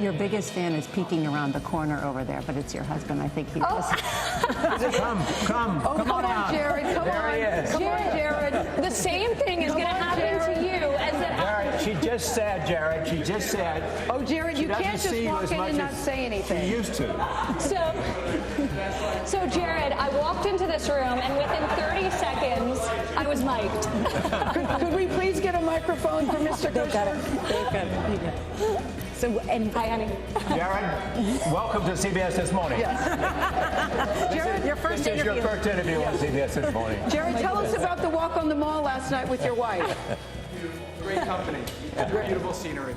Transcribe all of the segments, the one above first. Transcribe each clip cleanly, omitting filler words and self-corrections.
Your biggest fan is peeking around the corner over there, but it's your husband. I think he does. Come on out. Jared, come There on. he is. Come on, Jared. The same thing is going to happen to you as it Jared, she just said, Oh, Jared, you doesn't can't just see you walk as in much and not as say anything. she used to. So Jared, I walked into this room and within 30 seconds, I was mic'd. Could we please get a microphone for Mr. Kushner? So, and hi, honey. Jared, welcome to CBS This Morning. Jared, This is your first interview on CBS This Morning. Jared, tell us about the walk on the mall last night with your wife. Great company, beautiful scenery.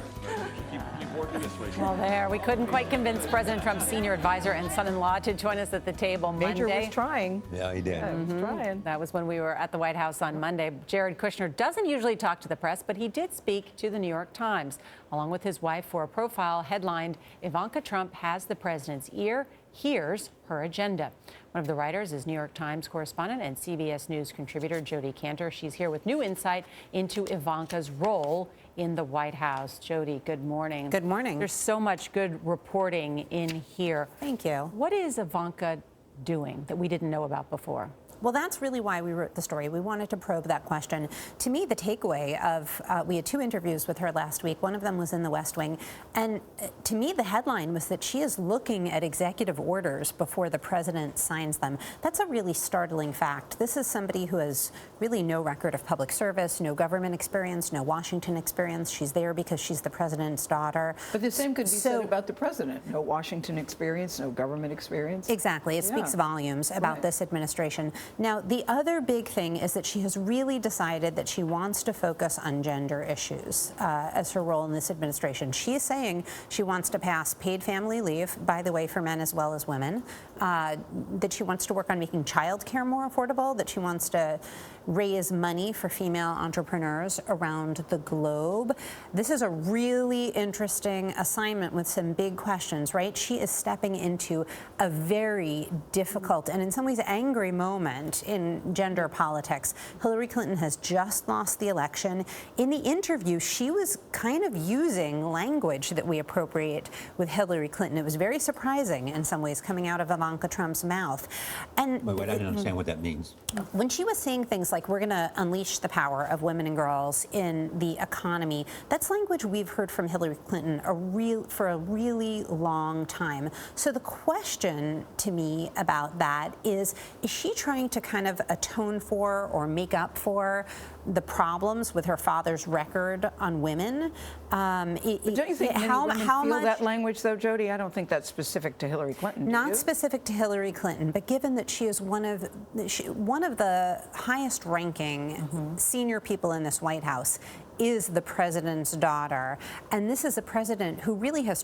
Keep working this way. Well, there, we couldn't quite convince President Trump's senior advisor and son-in-law to join us at the table Major Monday. was trying. Yeah, he did. Trying. That was when we were at the White House on Monday. Jared Kushner doesn't usually talk to the press, but he did speak to the New York Times, along with his wife, for a profile headlined, "Ivanka Trump has the president's ear. Here's her agenda." One of the writers is New York Times correspondent and CBS News contributor Jodi Kantor. She's here with new insight into Ivanka's role in the White House. Jodi, good morning. Good morning. There's so much good reporting in here. Thank you. What is Ivanka doing that we didn't know about before? Well, that's really why we wrote the story. We wanted to probe that question. To me, the takeaway of, we had 2 interviews with her last week. One of them was in the West Wing. And to me, the headline was that she is looking at executive orders before the president signs them. That's a really startling fact. This is somebody who has really no record of public service, no government experience, no Washington experience. She's there because she's the president's daughter. But the same could be said about the president. No Washington experience, no government experience. Exactly. It speaks volumes about this administration. Now, the other big thing is that she has really decided that she wants to focus on gender issues as her role in this administration. She is saying she wants to pass paid family leave, by the way, for men as well as women, that she wants to work on making childcare more affordable, that she wants to raise money for female entrepreneurs around the globe. This is a really interesting assignment with some big questions, right? She is stepping into a very difficult and in some ways angry moment in gender politics. Hillary Clinton has just lost the election. In the interview, she was kind of using language that we appropriate with Hillary Clinton. It was very surprising in some ways coming out of Ivanka Trump's mouth. And Wait, I don't understand what that means. when she was saying things like, we're going to unleash the power of women and girls in the economy, that's language we've heard from Hillary Clinton for a really long time. So the question to me about that is she trying to kind of atone for or make up for the problems with her father's record on women? Don't you think how much that language, though, Jodi? I don't think that's specific to Hillary Clinton. Not specific to Hillary Clinton, but given that she is one of the highest-ranking senior people in this White House, is the president's daughter. And this is a president who really has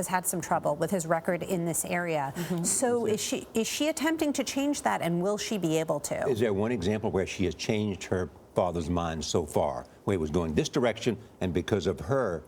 had some trouble with his record in this area. So is she attempting to change that, and will she be able to? Is there one example where she has changed her father's mind so far, where it was going this direction, and because of her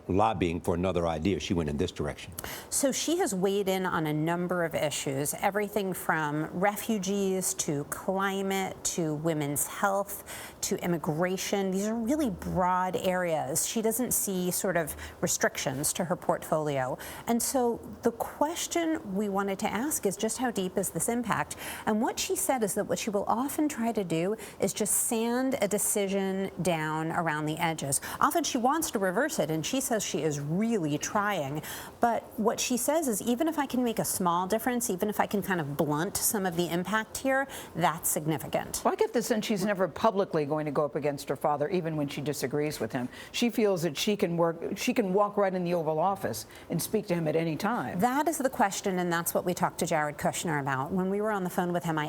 lobbying for another idea, she went in this direction? So she has weighed in on a number of issues, everything from refugees to climate to women's health to immigration. These are really broad areas. She doesn't see sort of restrictions to her portfolio. And so the question we wanted to ask is just how deep is this impact? And what she said is that what she will often try to do is just sand a decision down around the edges. Often she wants to reverse it, and she says she is really trying. But what she says is, even if I can make a small difference, even if I can kind of blunt some of the impact here, that's significant. Well, I get the sense she's never publicly going to go up against her father, even when she disagrees with him. She feels that she can walk right in the Oval Office and speak to him at any time. That is the question, and that's what we talked to Jared Kushner about. When we were on the phone with him, I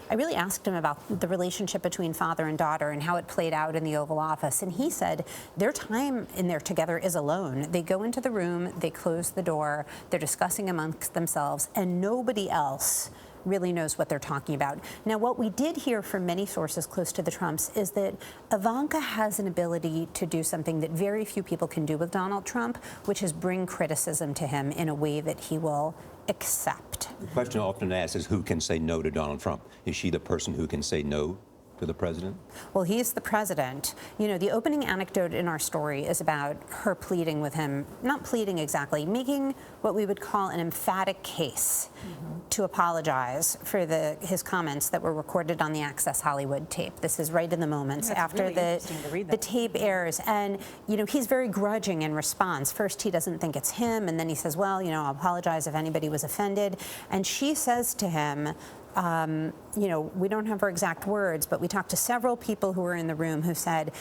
really asked him about the relationship between father and daughter and how it played out in the Oval Office. And he said their time in there together is alone. They go into the room, they close the door, they're discussing amongst themselves, and nobody else really knows what they're talking about. Now, what we did hear from many sources close to the Trumps is that Ivanka has an ability to do something that very few people can do with Donald Trump, which is bring criticism to him in a way that he will accept. The question often asked is, who can say no to Donald Trump? Is she the person who can say no? to the president? Well, he's the president. You know, the opening anecdote in our story is about her pleading with him, not pleading exactly, making what we would call an emphatic case to apologize for his comments that were recorded on the Access Hollywood tape. This is right in the moments after really interesting to read the that. tape airs. And, you know, he's very grudging in response. First, he doesn't think it's him, and then he says, well, you know, I'll apologize if anybody was offended. And she says to him, you know, we don't have her exact words, but we talked to several people who were in the room who said,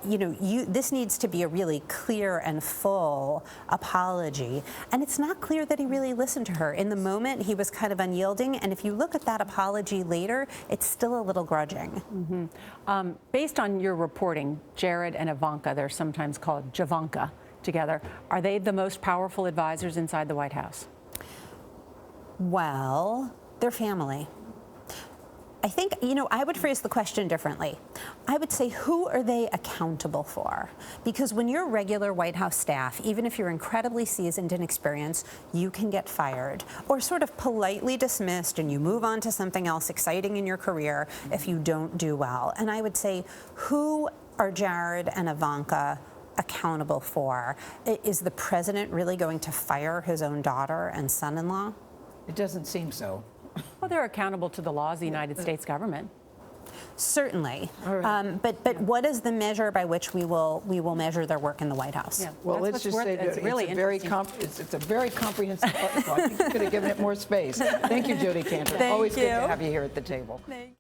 you know, this needs to be a really clear and full apology. And it's not clear that he really listened to her. In the moment, he was kind of unyielding. And if you look at that apology later, it's still a little grudging. Based on your reporting, Jared and Ivanka, they're sometimes called Javanka together, are they the most powerful advisors inside the White House? Well, they're family. I think, you know, I would phrase the question differently. I would say, who are they accountable for? Because when you're regular White House staff, even if you're incredibly seasoned and experienced, you can get fired or sort of politely dismissed, and you move on to something else exciting in your career if you don't do well. And I would say, who are Jared and Ivanka accountable for? Is the president really going to fire his own daughter and son-in-law? It doesn't seem so. Well, they're accountable to the laws of the United States government. Certainly, right. but what is the measure by which we will measure their work in the White House? Yeah. Well, That's let's what's just worth say it. that It's really it's a very interesting. it's a very comprehensive article. I think you could have given it more space. Thank you, Jodi Kantor. Thank Always good you. to have you here at the table.